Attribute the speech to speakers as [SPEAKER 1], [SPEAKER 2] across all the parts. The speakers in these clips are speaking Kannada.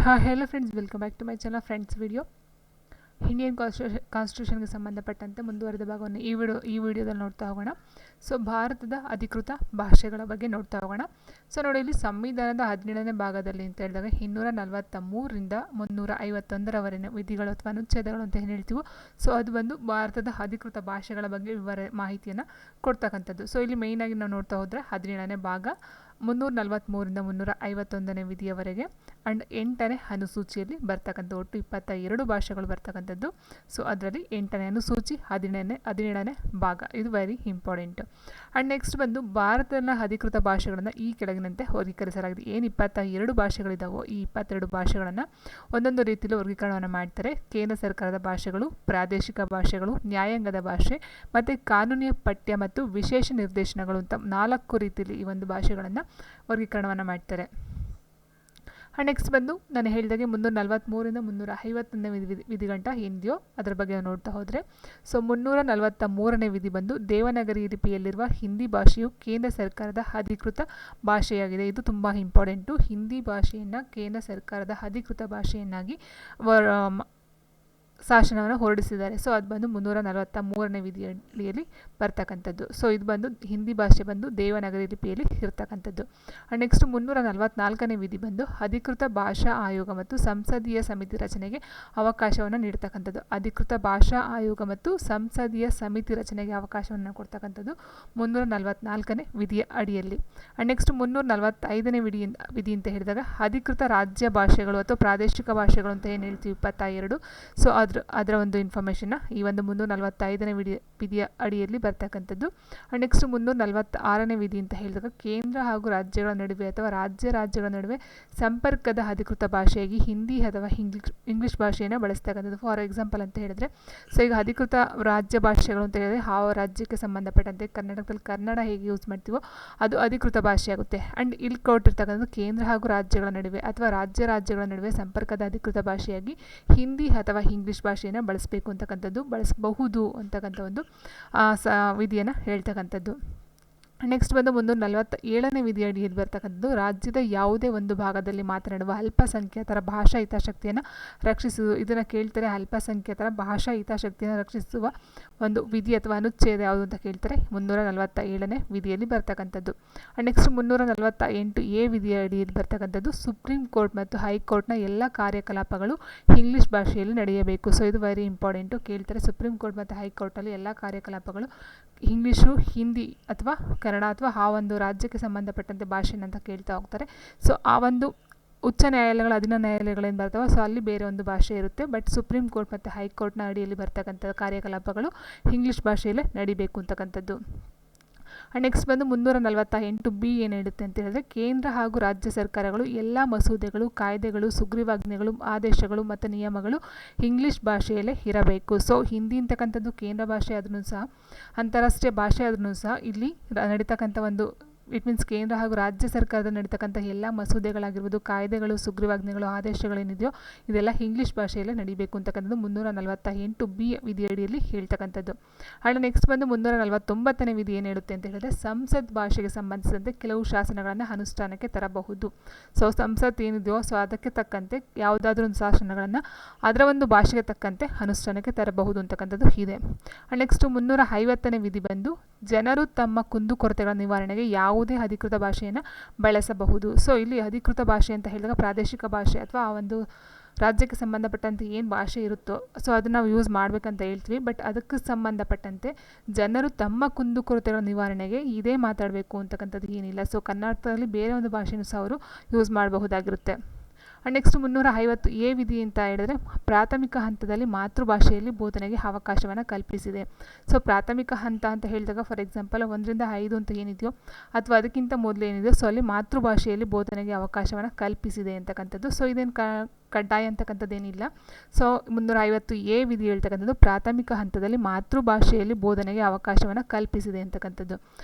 [SPEAKER 1] Hello friends, welcome back to my channel friends video. Indian ಕಾನ್ಸ್ಟಿಟ್ಯೂಷನ್ಗೆ ಸಂಬಂಧಪಟ್ಟಂತೆ ಮುಂದುವರೆದ ಭಾಗವನ್ನು ಈ ವಿಡಿಯೋದಲ್ಲಿ ನೋಡ್ತಾ ಹೋಗೋಣ. ಸೊ ಭಾರತದ ಅಧಿಕೃತ ಭಾಷೆಗಳ ಬಗ್ಗೆ ನೋಡ್ತಾ ಹೋಗೋಣ. ಸೊ ನೋಡಿ, ಇಲ್ಲಿ ಸಂವಿಧಾನದ 17ನೇ ಭಾಗದಲ್ಲಿ ಅಂತ ಹೇಳಿದಾಗ 243ರಿಂದ 351ರವರೆಗಿನ ವಿಧಿಗಳು ಅಥವಾ ಅನುಚ್ಛೇದಗಳು ಅಂತ ಏನು ಹೇಳ್ತೀವೋ, ಸೊ ಅದು ಬಂದು ಭಾರತದ ಅಧಿಕೃತ ಭಾಷೆಗಳ ಬಗ್ಗೆ ಮಾಹಿತಿಯನ್ನು ಕೊಡ್ತಕ್ಕಂಥದ್ದು. ಸೊ ಇಲ್ಲಿ ಮೇಯ್ನಾಗಿ ನಾವು ನೋಡ್ತಾ ಹೋದರೆ 17ನೇ ಭಾಗ 343ರಿಂದ 351ನೇ ವಿಧಿಯವರೆಗೆ ಆ್ಯಂಡ್ 8ನೇ ಅನುಸೂಚಿಯಲ್ಲಿ ಬರ್ತಕ್ಕಂಥ ಒಟ್ಟು 22 ಭಾಷೆಗಳು ಬರ್ತಕ್ಕಂಥದ್ದು. ಸೊ ಅದರಲ್ಲಿ 8ನೇ ಅನುಸೂಚಿ 17ನೇ ಭಾಗ, ಇದು ವೆರಿ ಇಂಪಾರ್ಟೆಂಟ್. ಆ್ಯಂಡ್ ನೆಕ್ಸ್ಟ್ ಬಂದು ಭಾರತದ ಅಧಿಕೃತ ಭಾಷೆಗಳನ್ನು ಈ ಕೆಳಗಿನಂತೆ ವರ್ಗೀಕರಿಸಲಾಗಿದೆ. ಏನು 22 ಭಾಷೆಗಳಿದ್ದಾವೋ ಈ 22 ಭಾಷೆಗಳನ್ನು ಒಂದೊಂದು ರೀತಿಯಲ್ಲಿ ವರ್ಗೀಕರಣವನ್ನು ಮಾಡ್ತಾರೆ. ಕೇಂದ್ರ ಸರ್ಕಾರದ ಭಾಷೆಗಳು, ಪ್ರಾದೇಶಿಕ ಭಾಷೆಗಳು, ನ್ಯಾಯಾಂಗದ ಭಾಷೆ ಮತ್ತು ಕಾನೂನಿನ ಪಠ್ಯ ಮತ್ತು ವಿಶೇಷ ನಿರ್ದೇಶನಗಳು ಅಂತ 4 ರೀತಿಯಲ್ಲಿ ಈ ಒಂದು ಭಾಷೆಗಳನ್ನು ವರ್ಗೀಕರಣವನ್ನು ಮಾಡ್ತಾರೆ. ನೆಕ್ಸ್ಟ್ ಬಂದು ನಾನು ಹೇಳಿದಾಗೆ 343ರಿಂದ 351ನೇ ವಿಧಿಗಂಟ ಏನಿದೆಯೋ ಅದರ ಬಗ್ಗೆ ನೋಡ್ತಾ ಹೋದರೆ, ಸೊ 343ನೇ ವಿಧಿ ಬಂದು ದೇವನಾಗರಿ ಲಿಪಿಯಲ್ಲಿರುವ ಹಿಂದಿ ಭಾಷೆಯು ಕೇಂದ್ರ ಸರ್ಕಾರದ ಅಧಿಕೃತ ಭಾಷೆಯಾಗಿದೆ. ಇದು ತುಂಬ ಇಂಪಾರ್ಟೆಂಟು. ಹಿಂದಿ ಭಾಷೆಯನ್ನು ಕೇಂದ್ರ ಸರ್ಕಾರದ ಅಧಿಕೃತ ಭಾಷೆಯನ್ನಾಗಿ ಶಾಸನವನ್ನು ಹೊರಡಿಸಿದ್ದಾರೆ. ಸೊ ಅದು ಬಂದು 343ನೇ ವಿಧಿಯಲ್ಲಿ ಬರ್ತಕ್ಕಂಥದ್ದು. ಸೊ ಇದು ಬಂದು ಹಿಂದಿ ಭಾಷೆ ಬಂದು ದೇವನಾಗರಿ ಲಿಪಿಯಲ್ಲಿ ಇರ್ತಕ್ಕಂಥದ್ದು. ನೆಕ್ಸ್ಟ್ 344ನೇ ವಿಧಿ ಬಂದು ಅಧಿಕೃತ ಭಾಷಾ ಆಯೋಗ ಮತ್ತು ಸಂಸದೀಯ ಸಮಿತಿ ರಚನೆಗೆ ಅವಕಾಶವನ್ನು ನೀಡ್ತಕ್ಕಂಥದ್ದು. ಅಧಿಕೃತ ಭಾಷಾ ಆಯೋಗ ಮತ್ತು ಸಂಸದೀಯ ಸಮಿತಿ ರಚನೆಗೆ ಅವಕಾಶವನ್ನು ಕೊಡ್ತಕ್ಕಂಥದ್ದು 344ನೇ ವಿಧಿಯ ಅಡಿಯಲ್ಲಿ. ನೆಕ್ಸ್ಟ್ 345ನೇ ವಿಧಿ ಅಂತ ಹೇಳಿದಾಗ ಅಧಿಕೃತ ರಾಜ್ಯ ಭಾಷೆಗಳು ಅಥವಾ ಪ್ರಾದೇಶಿಕ ಭಾಷೆಗಳು ಅಂತ ಏನು ಹೇಳ್ತೀವಿ 22. ಸೊ ಅದರ ಒಂದು ಇನ್ಫಾರ್ಮೇಷನ್ನ ಈ ಒಂದು 345ನೇ ವಿಧಿಯ ಅಡಿಯಲ್ಲಿ ಬರ್ತಕ್ಕಂಥದ್ದು. ನೆಕ್ಸ್ಟ್ 346ನೇ ವಿಧಿ ಅಂತ ಹೇಳಿದಾಗ ಕೇಂದ್ರ ಹಾಗೂ ರಾಜ್ಯಗಳ ನಡುವೆ ಅಥವಾ ರಾಜ್ಯಗಳ ನಡುವೆ ಸಂಪರ್ಕದ ಅಧಿಕೃತ ಭಾಷೆಯಾಗಿ ಹಿಂದಿ ಅಥವಾ ಇಂಗ್ಲೀಷ್ ಭಾಷೆಯನ್ನು ಬಳಸ್ತಕ್ಕಂಥದ್ದು. ಫಾರ್ ಎಕ್ಸಾಂಪಲ್ ಅಂತ ಹೇಳಿದ್ರೆ, ಸೊ ಈಗ ಅಧಿಕೃತ ರಾಜ್ಯ ಭಾಷೆಗಳು ಅಂತ ಹೇಳಿದ್ರೆ ಆ ರಾಜ್ಯಕ್ಕೆ ಸಂಬಂಧಪಟ್ಟಂತೆ ಕರ್ನಾಟಕದಲ್ಲಿ ಕನ್ನಡ ಹೇಗೆ ಯೂಸ್ ಮಾಡ್ತೀವೋ ಅದು ಅಧಿಕೃತ ಭಾಷೆ ಆಗುತ್ತೆ. ಆ್ಯಂಡ್ ಇಲ್ಲಿ ಕೊಟ್ಟಿರ್ತಕ್ಕಂಥದ್ದು ಕೇಂದ್ರ ಹಾಗೂ ರಾಜ್ಯಗಳ ನಡುವೆ ಅಥವಾ ರಾಜ್ಯಗಳ ನಡುವೆ ಸಂಪರ್ಕದ ಅಧಿಕೃತ ಭಾಷೆಯಾಗಿ ಹಿಂದಿ ಅಥವಾ ಇಂಗ್ಲೀಷ್ ಭಾಷೆಯನ್ನು ಬಳಸಬೇಕು ಅಂತಕ್ಕಂಥದ್ದು, ಬಳಸಬಹುದು ಅಂತಕ್ಕಂಥ ಒಂದು ವಿಧಿಯನ್ನು ಹೇಳ್ತಕ್ಕಂಥದ್ದು. ನೆಕ್ಸ್ಟ್ ಬಂದು 347ನೇ ವಿಧಿ ಅಡಿಯಲ್ಲಿ ಬರ್ತಕ್ಕಂಥದ್ದು ರಾಜ್ಯದ ಯಾವುದೇ ಒಂದು ಭಾಗದಲ್ಲಿ ಮಾತನಾಡುವ ಅಲ್ಪಸಂಖ್ಯಾತರ ಭಾಷಾ ಹಿತಾಸಕ್ತಿಯನ್ನು ರಕ್ಷಿಸುವುದು. ಇದನ್ನು ಕೇಳ್ತಾರೆ, ಅಲ್ಪಸಂಖ್ಯಾತರ ಭಾಷಾ ಹಿತಾಸಕ್ತಿಯನ್ನು ರಕ್ಷಿಸುವ ಒಂದು ವಿಧಿ ಅಥವಾ ಅನುಚ್ಛೇದ ಯಾವುದು ಅಂತ ಕೇಳ್ತಾರೆ. 347ನೇ ವಿಧಿಯಲ್ಲಿ ಬರ್ತಕ್ಕಂಥದ್ದು. ನೆಕ್ಸ್ಟ್ 348A ವಿಧಿಯ ಅಡಿಯಲ್ಲಿ ಬರ್ತಕ್ಕಂಥದ್ದು ಸುಪ್ರೀಂ ಕೋರ್ಟ್ ಮತ್ತು ಹೈಕೋರ್ಟ್ನ ಎಲ್ಲ ಕಾರ್ಯಕಲಾಪಗಳು ಇಂಗ್ಲೀಷ್ ಭಾಷೆಯಲ್ಲಿ ನಡೆಯಬೇಕು. ಸೊ ಇದು ವೆರಿ ಇಂಪಾರ್ಟೆಂಟು. ಕೇಳ್ತಾರೆ, ಸುಪ್ರೀಂ ಕೋರ್ಟ್ ಮತ್ತು ಹೈಕೋರ್ಟಲ್ಲಿ ಎಲ್ಲ ಕಾರ್ಯಕಲಾಪಗಳು ಇಂಗ್ಲೀಷು, ಹಿಂದಿ ಅಥವಾ ಕನ್ನಡ ಅಥವಾ ಆ ಒಂದು ರಾಜ್ಯಕ್ಕೆ ಸಂಬಂಧಪಟ್ಟಂತೆ ಭಾಷೆನಂತ ಕೇಳ್ತಾ ಹೋಗ್ತಾರೆ. ಸೊ ಆ ಒಂದು ಉಚ್ಚ ನ್ಯಾಯಾಲಯಗಳು 10 ನ್ಯಾಯಾಲಯಗಳೇನು ಬರ್ತವೆ, ಸೊ ಅಲ್ಲಿ ಬೇರೆ ಒಂದು ಭಾಷೆ ಇರುತ್ತೆ. ಬಟ್ ಸುಪ್ರೀಂ ಕೋರ್ಟ್ ಮತ್ತು ಹೈಕೋರ್ಟ್ನ ಅಡಿಯಲ್ಲಿ ಬರ್ತಕ್ಕಂಥ ಕಾರ್ಯಕಲಾಪಗಳು ಇಂಗ್ಲೀಷ್ ಭಾಷೆಯಲ್ಲೇ ನಡಿಬೇಕು ಅಂತಕ್ಕಂಥದ್ದು. ನೆಕ್ಸ್ಟ್ ಬಂದು 348B ಏನು ಹೇಳುತ್ತೆ ಅಂತ ಹೇಳಿದ್ರೆ ಕೇಂದ್ರ ಹಾಗೂ ರಾಜ್ಯ ಸರ್ಕಾರಗಳು ಎಲ್ಲ ಮಸೂದೆಗಳು, ಕಾಯ್ದೆಗಳು, ಸುಗ್ರೀವಾಜ್ಞೆಗಳು, ಆದೇಶಗಳು ಮತ್ತು ನಿಯಮಗಳು ಇಂಗ್ಲೀಷ್ ಭಾಷೆಯಲ್ಲೇ ಇರಬೇಕು. ಸೊ ಹಿಂದಿ ಅಂತಕ್ಕಂಥದ್ದು ಕೇಂದ್ರ ಭಾಷೆ ಆದ್ರೂ ಸಹ, ಅಂತಾರಾಷ್ಟ್ರೀಯ ಭಾಷೆ ಆದ್ರೂ ಸಹ ಇಲ್ಲಿ ನಡೀತಕ್ಕಂಥ ಒಂದು ಇಟ್ ಮೀನ್ಸ್ ಕೇಂದ್ರ ಹಾಗೂ ರಾಜ್ಯ ಸರ್ಕಾರದ ನಡೀತಕ್ಕಂಥ ಎಲ್ಲ ಮಸೂದೆಗಳಾಗಿರ್ಬೋದು, ಕಾಯ್ದೆಗಳು, ಸುಗ್ರೀವಾಜ್ಞೆಗಳು, ಆದೇಶಗಳೇನಿದೆಯೋ ಇದೆಲ್ಲ ಇಂಗ್ಲೀಷ್ ಭಾಷೆಯಲ್ಲೇ ನಡೀಬೇಕು ಅಂತಕ್ಕಂಥದ್ದು 348B ವಿಧಿಯಡಿಯಲ್ಲಿ ಹೇಳ್ತಕ್ಕಂಥದ್ದು. ಆ್ಯಂಡ್ ನೆಕ್ಸ್ಟ್ ಬಂದು 349ನೇ ವಿಧಿ ಏನು ಹೇಳುತ್ತೆ ಅಂತ ಹೇಳಿದ್ರೆ ಸಂಸತ್ ಭಾಷೆಗೆ ಸಂಬಂಧಿಸಿದಂತೆ ಕೆಲವು ಶಾಸನಗಳನ್ನು ಅನುಷ್ಠಾನಕ್ಕೆ ತರಬಹುದು. ಸೊ ಸಂಸತ್ ಏನಿದೆಯೋ ಸೊ ಅದಕ್ಕೆ ತಕ್ಕಂತೆ ಯಾವುದಾದ್ರೂ ಒಂದು ಶಾಸನಗಳನ್ನು ಅದರ ಒಂದು ಭಾಷೆಗೆ ತಕ್ಕಂತೆ ಅನುಷ್ಠಾನಕ್ಕೆ ತರಬಹುದು ಅಂತಕ್ಕಂಥದ್ದು ಇದೆ. ನೆಕ್ಸ್ಟ್ 350ನೇ ವಿಧಿ ಬಂದು ಜನರು ತಮ್ಮ ಕುಂದುಕೊರತೆಗಳ ನಿವಾರಣೆಗೆ ಯಾವುದೇ ಅಧಿಕೃತ ಭಾಷೆಯನ್ನು ಬಳಸಬಹುದು. ಸೊ ಇಲ್ಲಿ ಅಧಿಕೃತ ಭಾಷೆ ಅಂತ ಹೇಳಿದಾಗ ಪ್ರಾದೇಶಿಕ ಭಾಷೆ ಅಥವಾ ಆ ಒಂದು ರಾಜ್ಯಕ್ಕೆ ಸಂಬಂಧಪಟ್ಟಂತೆ ಏನು ಭಾಷೆ ಇರುತ್ತೋ ಸೊ ಅದನ್ನು ನಾವು ಯೂಸ್ ಮಾಡಬೇಕಂತ ಹೇಳ್ತೀವಿ. ಬಟ್ ಅದಕ್ಕೆ ಸಂಬಂಧಪಟ್ಟಂತೆ ಜನರು ತಮ್ಮ ಕುಂದುಕೊರತೆಗಳ ನಿವಾರಣೆಗೆ ಇದೇ ಮಾತಾಡಬೇಕು ಅಂತಕ್ಕಂಥದ್ದು ಏನಿಲ್ಲ. ಸೊ ಕರ್ನಾಟಕದಲ್ಲಿ ಬೇರೆ ಒಂದು ಭಾಷೆನೂ ಸಹ ಅವರು ಯೂಸ್ ಮಾಡಬಹುದಾಗಿರುತ್ತೆ. ನೆಕ್ಸ್ಟ್ 350A ವಿಧಿ ಅಂತ ಹೇಳಿದ್ರೆ ಪ್ರಾಥಮಿಕ ಹಂತದಲ್ಲಿ ಮಾತೃಭಾಷೆಯಲ್ಲಿ ಬೋಧನೆಗೆ ಅವಕಾಶವನ್ನು ಕಲ್ಪಿಸಿದೆ. ಸೊ ಪ್ರಾಥಮಿಕ ಹಂತ ಅಂತ ಹೇಳಿದಾಗ ಫಾರ್ ಎಕ್ಸಾಂಪಲ್ 1ರಿಂದ 5 ಅಂತ ಏನಿದೆಯೋ ಅಥವಾ ಅದಕ್ಕಿಂತ ಮೊದಲು ಏನಿದೆಯೋ ಸೊ ಅಲ್ಲಿ ಮಾತೃಭಾಷೆಯಲ್ಲಿ ಬೋಧನೆಗೆ ಅವಕಾಶವನ್ನು ಕಲ್ಪಿಸಿದೆ ಅಂತಕ್ಕಂಥದ್ದು. ಸೊ ಇದೇನು ಕಡ್ಡಾಯ ಅಂತಕ್ಕಂಥದ್ದೇನಿಲ್ಲ. ಸೊ 350A ವಿಧಿ ಹೇಳ್ತಕ್ಕಂಥದ್ದು ಪ್ರಾಥಮಿಕ ಹಂತದಲ್ಲಿ ಮಾತೃಭಾಷೆಯಲ್ಲಿ ಬೋಧನೆಗೆ ಅವಕಾಶವನ್ನು ಕಲ್ಪಿಸಿದೆ ಅಂತಕ್ಕಂಥದ್ದು.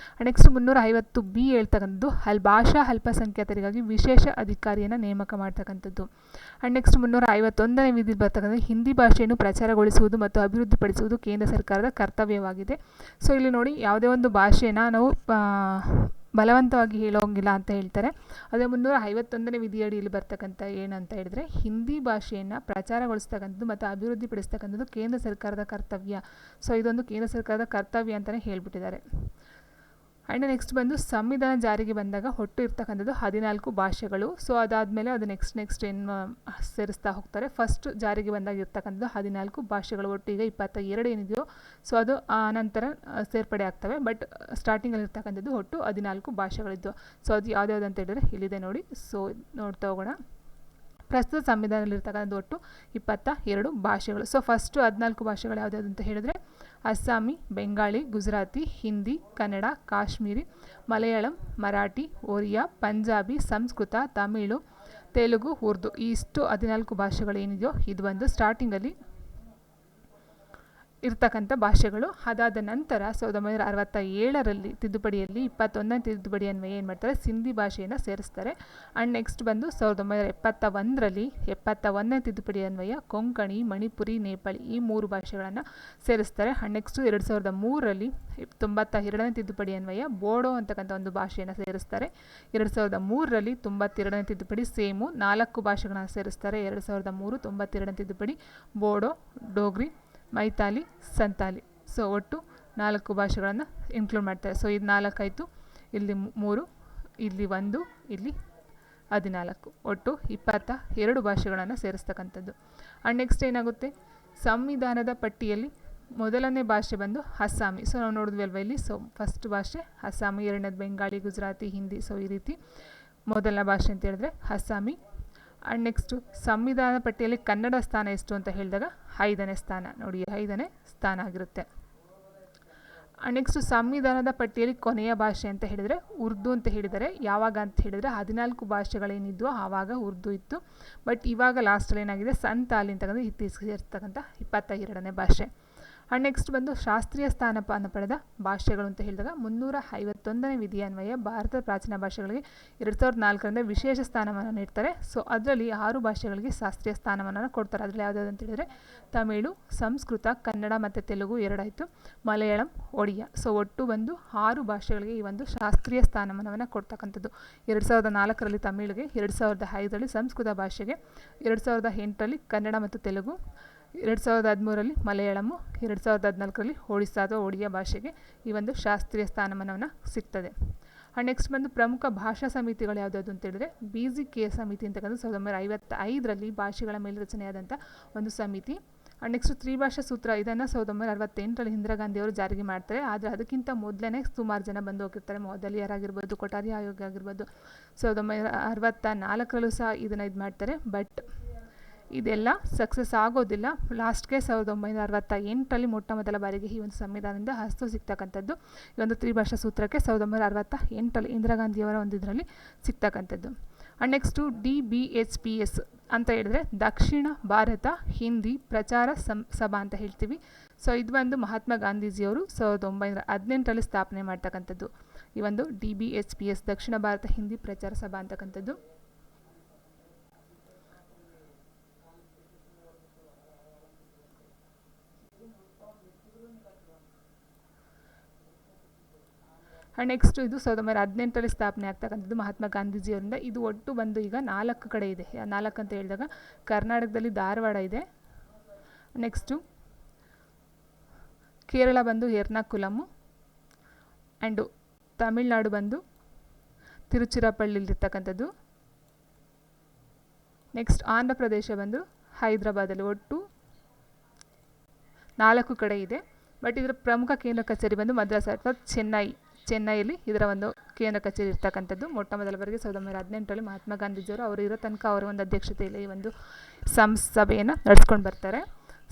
[SPEAKER 1] ನೆಕ್ಸ್ಟ್ 350B ಹೇಳ್ತಕ್ಕಂಥದ್ದು ಭಾಷಾ ಅಲ್ಪಸಂಖ್ಯಾತರಿಗಾಗಿ ವಿಶೇಷ ಅಧಿಕಾರಿಯನ್ನು ನೇಮಕ ಮಾಡ್ತಕ್ಕಂಥದ್ದು. ನೆಕ್ಸ್ಟ್ 351ನೇ ವಿಧಿ ಬರ್ತಕ್ಕಂಥದ್ದು ಹಿಂದಿ ಭಾಷೆಯನ್ನು ಪ್ರಚಾರಗೊಳಿಸುವುದು ಮತ್ತು ಅಭಿವೃದ್ಧಿಪಡಿಸುವುದು ಕೇಂದ್ರ ಸರ್ಕಾರದ ಕರ್ತವ್ಯವಾಗಿದೆ. ಸೊ ಇಲ್ಲಿ ನೋಡಿ, ಯಾವುದೇ ಒಂದು ಭಾಷೆನ ನಾವು ಬಲವಂತವಾಗಿ ಹೇಳೋಂಗಿಲ್ಲ ಅಂತ ಹೇಳ್ತಾರೆ. ಅದೇ 351ನೇ ವಿಧಿಯಡಿಯಲ್ಲಿ ಬರ್ತಕ್ಕಂಥ ಏನಂತ ಹೇಳಿದ್ರೆ, ಹಿಂದಿ ಭಾಷೆಯನ್ನು ಪ್ರಚಾರಗೊಳಿಸ್ತಕ್ಕಂಥದ್ದು ಮತ್ತು ಅಭಿವೃದ್ಧಿಪಡಿಸ್ತಕ್ಕಂಥದ್ದು ಕೇಂದ್ರ ಸರ್ಕಾರದ ಕರ್ತವ್ಯ. ಸೊ ಇದೊಂದು ಕೇಂದ್ರ ಸರ್ಕಾರದ ಕರ್ತವ್ಯ ಅಂತಲೇ ಹೇಳ್ಬಿಟ್ಟಿದ್ದಾರೆ. ಆ್ಯಂಡ್ ನೆಕ್ಸ್ಟ್ ಬಂದು ಸಂವಿಧಾನ ಜಾರಿಗೆ ಬಂದಾಗ ಒಟ್ಟು ಇರ್ತಕ್ಕಂಥದ್ದು 14 ಭಾಷೆಗಳು. ಸೊ ಅದಾದಮೇಲೆ ಅದು ನೆಕ್ಸ್ಟ್ ಏನು ಸೇರಿಸ್ತಾ ಹೋಗ್ತಾರೆ. ಫಸ್ಟ್ ಜಾರಿಗೆ ಬಂದಾಗ ಇರ್ತಕ್ಕಂಥದ್ದು 14 ಭಾಷೆಗಳು. ಒಟ್ಟು ಈಗ 22 ಏನಿದೆಯೋ ಸೊ ಅದು ಆನಂತರ ಸೇರ್ಪಡೆ ಆಗ್ತವೆ. ಬಟ್ ಸ್ಟಾರ್ಟಿಂಗಲ್ಲಿ ಇರ್ತಕ್ಕಂಥದ್ದು ಒಟ್ಟು 14 ಭಾಷೆಗಳಿದ್ದು. ಸೊ ಅದು ಯಾವ್ದ್ಯಾವ್ದು ಅಂತ ಹೇಳಿದ್ರೆ ಇಲ್ಲಿದೆ ನೋಡಿ. ಸೊ ನೋಡ್ತಾ ಹೋಗೋಣ. ಪ್ರಸ್ತುತ ಸಂವಿಧಾನದಲ್ಲಿರ್ತಕ್ಕಂಥದ್ದು ಒಟ್ಟು 22 ಭಾಷೆಗಳು. ಸೊ ಫಸ್ಟು 14 ಭಾಷೆಗಳು ಯಾವ್ದಾವ್ದು ಅಂತ ಹೇಳಿದ್ರೆ ಅಸ್ಸಾಮಿ, ಬೆಂಗಾಳಿ, ಗುಜರಾತಿ, ಹಿಂದಿ, ಕನ್ನಡ, ಕಾಶ್ಮೀರಿ, ಮಲಯಾಳಂ, ಮರಾಠಿ, ಒರಿಯಾ, ಪಂಜಾಬಿ, ಸಂಸ್ಕೃತ, ತಮಿಳು, ತೆಲುಗು, ಉರ್ದು. ಇಷ್ಟು 14 ಭಾಷೆಗಳೇನಿದೆಯೋ ಇದು ಒಂದು ಸ್ಟಾರ್ಟಿಂಗಲ್ಲಿ ಇರ್ತಕ್ಕಂಥ ಭಾಷೆಗಳು. ಅದಾದ ನಂತರ 1967ರಲ್ಲಿ ತಿದ್ದುಪಡಿಯಲ್ಲಿ 21ನೇ ತಿದ್ದುಪಡಿ ಅನ್ವಯ ಏನು ಮಾಡ್ತಾರೆ, ಸಿಂಧಿ ಭಾಷೆಯನ್ನು ಸೇರಿಸ್ತಾರೆ. ಆ್ಯಂಡ್ ನೆಕ್ಸ್ಟ್ ಬಂದು 1971ರಲ್ಲಿ 71ನೇ ತಿದ್ದುಪಡಿ ಅನ್ವಯ ಕೊಂಕಣಿ, ಮಣಿಪುರಿ, ನೇಪಾಳಿ ಈ 3 ಭಾಷೆಗಳನ್ನು ಸೇರಿಸ್ತಾರೆ. ಆ್ಯಂಡ್ ನೆಕ್ಸ್ಟು 2003ರಲ್ಲಿ 92ನೇ ತಿದ್ದುಪಡಿ ಅನ್ವಯ ಬೋಡೋ ಅಂತಕ್ಕಂಥ ಒಂದು ಭಾಷೆಯನ್ನು ಸೇರಿಸ್ತಾರೆ. 2003ರಲ್ಲಿ 92ನೇ ತಿದ್ದುಪಡಿ ಸೇಮು 4 ಭಾಷೆಗಳನ್ನು ಸೇರಿಸ್ತಾರೆ. 2003 92ನೇ ತಿದ್ದುಪಡಿ ಬೋಡೋ, ಡೋಗ್ರಿ, ಮೈತಾಲಿ, ಸಂತಾಲಿ. ಸೊ ಒಟ್ಟು 4 ಭಾಷೆಗಳನ್ನು ಇನ್ಕ್ಲೂಡ್ ಮಾಡ್ತಾರೆ. ಸೊ ಇದು 4 ಆಯಿತು, ಇಲ್ಲಿ 3, ಇಲ್ಲಿ 1, ಇಲ್ಲಿ 14, ಒಟ್ಟು 22 ಭಾಷೆಗಳನ್ನು ಸೇರಿಸ್ತಕ್ಕಂಥದ್ದು. ಆ್ಯಂಡ್ ನೆಕ್ಸ್ಟ್ ಏನಾಗುತ್ತೆ, ಸಂವಿಧಾನದ ಪಟ್ಟಿಯಲ್ಲಿ ಮೊದಲನೇ ಭಾಷೆ ಬಂದು ಅಸ್ಸಾಮಿ. ಸೊ ನಾವು ನೋಡಿದ್ವಿ ಅಲ್ವಾ ಇಲ್ಲಿ. ಸೊ ಫಸ್ಟ್ ಭಾಷೆ ಅಸ್ಸಾಮಿ, ಎರಡನೇದು ಬೆಂಗಾಳಿ, ಗುಜರಾತಿ, ಹಿಂದಿ. ಸೊ ಈ ರೀತಿ ಮೊದಲನೇ ಭಾಷೆ ಅಂತ ಹೇಳಿದ್ರೆ ಅಸ್ಸಾಮಿ. ಆ್ಯಂಡ್ ನೆಕ್ಸ್ಟು ಸಂವಿಧಾನ ಪಟ್ಟಿಯಲ್ಲಿ ಕನ್ನಡ ಸ್ಥಾನ ಎಷ್ಟು ಅಂತ ಹೇಳಿದಾಗ 5ನೇ ಸ್ಥಾನ. ನೋಡಿ 5ನೇ ಸ್ಥಾನ ಆಗಿರುತ್ತೆ. ಆ್ಯಂಡ್ ನೆಕ್ಸ್ಟು ಸಂವಿಧಾನದ ಪಟ್ಟಿಯಲ್ಲಿ ಕೊನೆಯ ಭಾಷೆ ಅಂತ ಹೇಳಿದರೆ ಉರ್ದು ಅಂತ ಹೇಳಿದ್ದಾರೆ. ಯಾವಾಗ ಅಂತ ಹೇಳಿದರೆ 14 ಭಾಷೆಗಳೇನಿದ್ವು ಆವಾಗ ಉರ್ದು ಇತ್ತು. ಬಟ್ ಇವಾಗ ಲಾಸ್ಟಲ್ಲಿ ಏನಾಗಿದೆ ಸಂತಾಲಿ ಅಂತಕ್ಕಂಥ ಇತ್ತೀಚೆಗೆ ಇರ್ತಕ್ಕಂಥ 22ನೇ ಭಾಷೆ. ಆ್ಯಂಡ್ ನೆಕ್ಸ್ಟ್ ಬಂದು ಶಾಸ್ತ್ರೀಯ ಸ್ಥಾನಮಾನ ಪಡೆದ ಭಾಷೆಗಳು ಅಂತ ಹೇಳಿದಾಗ 351ನೇ ವಿಧಿ ಅನ್ವಯ ಭಾರತದ ಪ್ರಾಚೀನ ಭಾಷೆಗಳಿಗೆ 2004ರಿಂದ ವಿಶೇಷ ಸ್ಥಾನಮಾನ ನೀಡ್ತಾರೆ. ಸೊ ಅದರಲ್ಲಿ 6 ಭಾಷೆಗಳಿಗೆ ಶಾಸ್ತ್ರೀಯ ಸ್ಥಾನಮಾನ ಕೊಡ್ತಾರೆ. ಅದರಲ್ಲಿ ಯಾವುದಾದ್ರು ಅಂತ ಹೇಳಿದರೆ ತಮಿಳು, ಸಂಸ್ಕೃತ, ಕನ್ನಡ ಮತ್ತು ತೆಲುಗು 2 ಆಯಿತು, ಮಲಯಾಳಂ, ಒಡಿಯಾ. ಸೊ ಒಟ್ಟು ಬಂದು 6 ಭಾಷೆಗಳಿಗೆ ಈ ಒಂದು ಶಾಸ್ತ್ರೀಯ ಸ್ಥಾನಮಾನವನ್ನು ಕೊಡ್ತಕ್ಕಂಥದ್ದು. 2004ರಲ್ಲಿ ತಮಿಳಿಗೆ, 2005ರಲ್ಲಿ ಸಂಸ್ಕೃತ ಭಾಷೆಗೆ, 2008ರಲ್ಲಿ ಕನ್ನಡ ಮತ್ತು ತೆಲುಗು, 2013ರಲ್ಲಿ ಮಲಯಾಳಮು, 2014ರಲ್ಲಿ ಒಡಿಸ್ಸಾ ಅಥವಾ ಒಡಿಯಾ ಭಾಷೆಗೆ ಈ ಒಂದು ಶಾಸ್ತ್ರೀಯ ಸ್ಥಾನಮಾನವನ್ನು ಸಿಗ್ತದೆ. ಆ್ಯಂಡ್ ನೆಕ್ಸ್ಟ್ ಬಂದು ಪ್ರಮುಖ ಭಾಷಾ ಸಮಿತಿಗಳು ಯಾವುದಾದ್ರು ಅಂತ ಹೇಳಿದ್ರೆ BZK ಸಮಿತಿ ಅಂತಕ್ಕಂಥ 1955ರಲ್ಲಿ ಭಾಷೆಗಳ ಮೇಲೆ ರಚನೆಯಾದಂಥ ಒಂದು ಸಮಿತಿ. ಆ್ಯಂಡ್ ನೆಕ್ಸ್ಟ್ ತ್ರಿಭಾಷಾ ಸೂತ್ರ ಇದನ್ನು 1968ರಲ್ಲಿ ಇಂದಿರಾ ಗಾಂಧಿ ಅವರು ಜಾರಿಗೆ ಮಾಡ್ತಾರೆ. ಆದರೆ ಅದಕ್ಕಿಂತ ಮೊದಲೇ ಸುಮಾರು ಜನ ಬಂದು ಹೋಗಿರ್ತಾರೆ. ಮೊದಲಿಯರ್ ಆಗಿರ್ಬೋದು, ಕೊಠಾರಿ ಆಯೋಗ ಆಗಿರ್ಬೋದು. 1964ರಲ್ಲೂ ಸಹ ಇದನ್ನು ಇದು ಮಾಡ್ತಾರೆ. ಬಟ್ ಇದೆಲ್ಲ ಸಕ್ಸಸ್ ಆಗೋದಿಲ್ಲ. ಲಾಸ್ಟ್ಗೆ 1968ರಲ್ಲಿ ಮೊಟ್ಟ ಮೊದಲ ಬಾರಿಗೆ ಈ ಒಂದು ಸಂವಿಧಾನದಿಂದ ಹಸ್ತು ಸಿಗ್ತಕ್ಕಂಥದ್ದು. ಈ ಒಂದು ತ್ರಿಭಾಷಾ ಸೂತ್ರಕ್ಕೆ 1968ರಲ್ಲಿ ಇಂದಿರಾ ಗಾಂಧಿಯವರ ಒಂದು ಇದರಲ್ಲಿ ಸಿಗ್ತಕ್ಕಂಥದ್ದು. ಆ್ಯಂಡ್ ನೆಕ್ಸ್ಟು DBHPS ಅಂತ ಹೇಳಿದ್ರೆ ದಕ್ಷಿಣ ಭಾರತ ಹಿಂದಿ ಪ್ರಚಾರ ಸಭಾ ಅಂತ ಹೇಳ್ತೀವಿ. ಸೊ ಇದು ಒಂದು ಮಹಾತ್ಮ ಗಾಂಧೀಜಿಯವರು 1918ರಲ್ಲಿ ಸ್ಥಾಪನೆ ಮಾಡ್ತಕ್ಕಂಥದ್ದು ಈ ಒಂದು DBHPS ದಕ್ಷಿಣ ಭಾರತ ಹಿಂದಿ ಪ್ರಚಾರ ಸಭಾ ಅಂತಕ್ಕಂಥದ್ದು. ಆ್ಯಂಡ್ ನೆಕ್ಸ್ಟ್ ಇದು 1918ರಲ್ಲಿ ಸ್ಥಾಪನೆ ಆಗ್ತಕ್ಕಂಥದ್ದು ಮಹಾತ್ಮ ಗಾಂಧೀಜಿಯವರಿಂದ. ಇದು ಒಟ್ಟು ಬಂದು ಈಗ 4 ಕಡೆ ಇದೆ. 4 ಅಂತ ಹೇಳಿದಾಗ ಕರ್ನಾಟಕದಲ್ಲಿ ಧಾರವಾಡ ಇದೆ, ನೆಕ್ಸ್ಟು ಕೇರಳ ಬಂದು ಎರ್ನಾಕುಲಮು, ಆ್ಯಂಡು ತಮಿಳ್ನಾಡು ಬಂದು ತಿರುಚಿರಾಪಳ್ಳಿಲಿರ್ತಕ್ಕಂಥದ್ದು, ನೆಕ್ಸ್ಟ್ ಆಂಧ್ರ ಪ್ರದೇಶ ಬಂದು ಹೈದರಾಬಾದಲ್ಲಿ. ಒಟ್ಟು 4 ಕಡೆ ಇದೆ. ಬಟ್ ಇದರ ಪ್ರಮುಖ ಕೇಂದ್ರ ಕಚೇರಿ ಬಂದು ಮದ್ರಾಸ್ ಅಥವಾ ಚೆನ್ನೈಯಲ್ಲಿ ಇದರ ಒಂದು ಕೇಂದ್ರ ಕಚೇರಿ ಇರ್ತಕ್ಕಂಥದ್ದು. ಮೊಟ್ಟ ಮೊದಲ ಬಾರಿಗೆ 1918ರಲ್ಲಿ ಮಹಾತ್ಮ ಗಾಂಧೀಜಿಯವರು ಅವರು ಇರೋ ತನಕ ಅವರ ಒಂದು ಅಧ್ಯಕ್ಷತೆಯಲ್ಲಿ ಈ ಒಂದು ಸಭೆಯನ್ನು ನಡೆಸ್ಕೊಂಡು ಬರ್ತಾರೆ.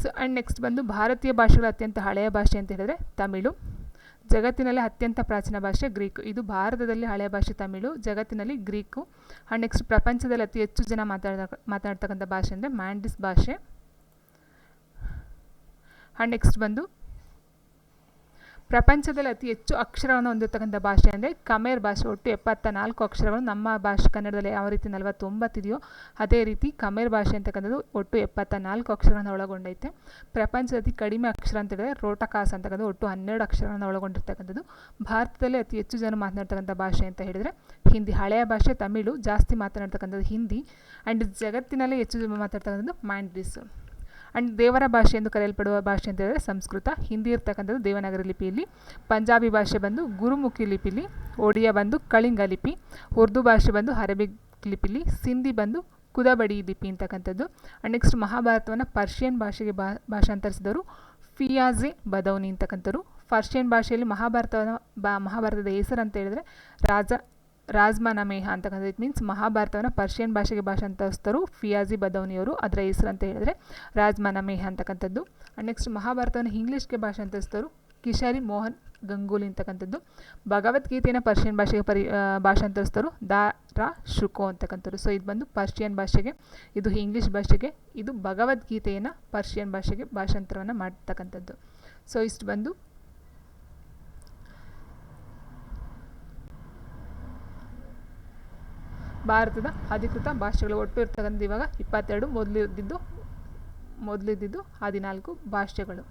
[SPEAKER 1] ಸೊ ಆ್ಯಂಡ್ ನೆಕ್ಸ್ಟ್ ಬಂದು ಭಾರತೀಯ ಭಾಷೆಗಳ ಅತ್ಯಂತ ಹಳೆಯ ಭಾಷೆ ಅಂತ ಹೇಳಿದರೆ ತಮಿಳು, ಜಗತ್ತಿನಲ್ಲಿ ಅತ್ಯಂತ ಪ್ರಾಚೀನ ಭಾಷೆ ಗ್ರೀಕು. ಇದು ಭಾರತದಲ್ಲಿ ಹಳೆಯ ಭಾಷೆ ತಮಿಳು, ಜಗತ್ತಿನಲ್ಲಿ ಗ್ರೀಕು. ಆ್ಯಂಡ್ ನೆಕ್ಸ್ಟ್ ಪ್ರಪಂಚದಲ್ಲಿ ಅತಿ ಹೆಚ್ಚು ಜನ ಮಾತಾಡ್ತಕ್ಕಂಥ ಭಾಷೆ ಅಂದರೆ ಮ್ಯಾಂಡಿಸ್ ಭಾಷೆ. ಆ್ಯಂಡ್ ನೆಕ್ಸ್ಟ್ ಬಂದು ಪ್ರಪಂಚದಲ್ಲಿ ಅತಿ ಹೆಚ್ಚು ಅಕ್ಷರಗಳನ್ನು ಹೊಂದಿರತಕ್ಕಂಥ ಭಾಷೆ ಅಂದರೆ ಖಮೇರ್ ಭಾಷೆ. ಒಟ್ಟು 74 ಅಕ್ಷರಗಳು. ನಮ್ಮ ಭಾಷೆ ಕನ್ನಡದಲ್ಲಿ ಯಾವ ರೀತಿ 49 ಇದೆಯೋ ಅದೇ ರೀತಿ ಖಮೇರ್ ಭಾಷೆ ಅಂತಕ್ಕಂಥದ್ದು ಒಟ್ಟು 74 ಅಕ್ಷರಗಳನ್ನು ಒಳಗೊಂಡೈತೆ. ಪ್ರಪಂಚದ ಅತಿ ಕಡಿಮೆ ಅಕ್ಷರ ಅಂತ ಹೇಳಿದ್ರೆ ರೋಟಕಾಸ್ ಅಂತಕ್ಕಂಥದ್ದು ಒಟ್ಟು 12 ಅಕ್ಷರಗಳನ್ನು ಒಳಗೊಂಡಿರ್ತಕ್ಕಂಥದ್ದು. ಭಾರತದಲ್ಲಿ ಅತಿ ಹೆಚ್ಚು ಜನ ಮಾತನಾಡ್ತಕ್ಕಂಥ ಭಾಷೆ ಅಂತ ಹೇಳಿದರೆ ಹಿಂದಿ. ಹಳೆಯ ಭಾಷೆ ತಮಿಳು, ಜಾಸ್ತಿ ಮಾತನಾಡ್ತಕ್ಕಂಥದ್ದು ಹಿಂದಿ. ಆ್ಯಂಡ್ ಜಗತ್ತಿನಲ್ಲೇ ಹೆಚ್ಚು ಮಾತಾಡ್ತಕ್ಕಂಥದ್ದು ಮ್ಯಾಂಡ್ರಿಸ್. ಆ್ಯಂಡ್ ದೇವರ ಭಾಷೆ ಎಂದು ಕರೆಯಲ್ಪಡುವ ಭಾಷೆ ಅಂತ ಹೇಳಿದ್ರೆ ಸಂಸ್ಕೃತ. ಹಿಂದಿ ಇರ್ತಕ್ಕಂಥದ್ದು ದೇವನಾಗರಿ ಲಿಪಿಯಲ್ಲಿ. ಪಂಜಾಬಿ ಭಾಷೆ ಬಂದು ಗುರುಮುಖಿ ಲಿಪಿಲಿ. ಒಡಿಯಾ ಬಂದು ಕಳಿಂಗ ಲಿಪಿ. ಉರ್ದು ಭಾಷೆ ಬಂದು ಅರೇಬಿಕ್ ಲಿಪಿಲಿ. ಸಿಂಧಿ ಬಂದು ಕುದಬಡಿ ಲಿಪಿ ಅಂತಕ್ಕಂಥದ್ದು. ಆ್ಯಂಡ್ ನೆಕ್ಸ್ಟ್ ಮಹಾಭಾರತವನ್ನು ಪರ್ಷಿಯನ್ ಭಾಷೆಗೆ ಭಾಷಾಂತರಿಸಿದವರು ಫಿಯಾಜೆ ಬದೌನಿ ಅಂತಕ್ಕಂಥವ್ರು. ಪರ್ಷಿಯನ್ ಭಾಷೆಯಲ್ಲಿ ಮಹಾಭಾರತದ ಹೆಸರು ಅಂತ ಹೇಳಿದ್ರೆ ರಾಜ್ಮಾನಮೇಹ ಅಂತಕ್ಕಂಥದ್ದು. ಇಟ್ ಮೀನ್ಸ್ ಮಹಾಭಾರತವನ್ನು ಪರ್ಷಿಯನ್ ಭಾಷೆಗೆ ಭಾಷಾಂತರಿಸಿದವರು ಫಿಯಾಜಿ ಬದೌನಿಯವರು. ಅದರ ಹೆಸರು ಅಂತ ಹೇಳಿದ್ರೆ ರಾಜ್ಮಾನಮೇಹ ಅಂತಕ್ಕಂಥದ್ದು. ಆ್ಯಂಡ್ ನೆಕ್ಸ್ಟ್ ಮಹಾಭಾರತವನ್ನು ಇಂಗ್ಲೀಷ್ಗೆ ಭಾಷಾಂತರಿಸಿದವರು ಕಿಶಾರಿ ಮೋಹನ್ ಗಂಗೂಲಿ ಅಂತಕ್ಕಂಥದ್ದು. ಭಗವದ್ಗೀತೆಯನ್ನು ಪರ್ಷಿಯನ್ ಭಾಷೆಗೆ ಭಾಷಾಂತರಿಸಿದವರು ದಾರಾ ಶುಕೋ ಅಂತಕ್ಕಂಥವ್ರು. ಸೊ ಇದು ಬಂದು ಪರ್ಷಿಯನ್ ಭಾಷೆಗೆ, ಇದು ಇಂಗ್ಲೀಷ್ ಭಾಷೆಗೆ, ಇದು ಭಗವದ್ಗೀತೆಯನ್ನು ಪರ್ಷಿಯನ್ ಭಾಷೆಗೆ ಭಾಷಾಂತರವನ್ನು ಮಾಡ್ತಕ್ಕಂಥದ್ದು. ಸೊ ಇಷ್ಟು ಬಂದು ಭಾರತದ ಅಧಿಕೃತ ಭಾಷೆಗಳು. ಒಟ್ಟು ಇರ್ತಕ್ಕಂಥ ಇವಾಗ 22, ಮೊದಲಿದ್ದಿದ್ದು 14 ಭಾಷೆಗಳು.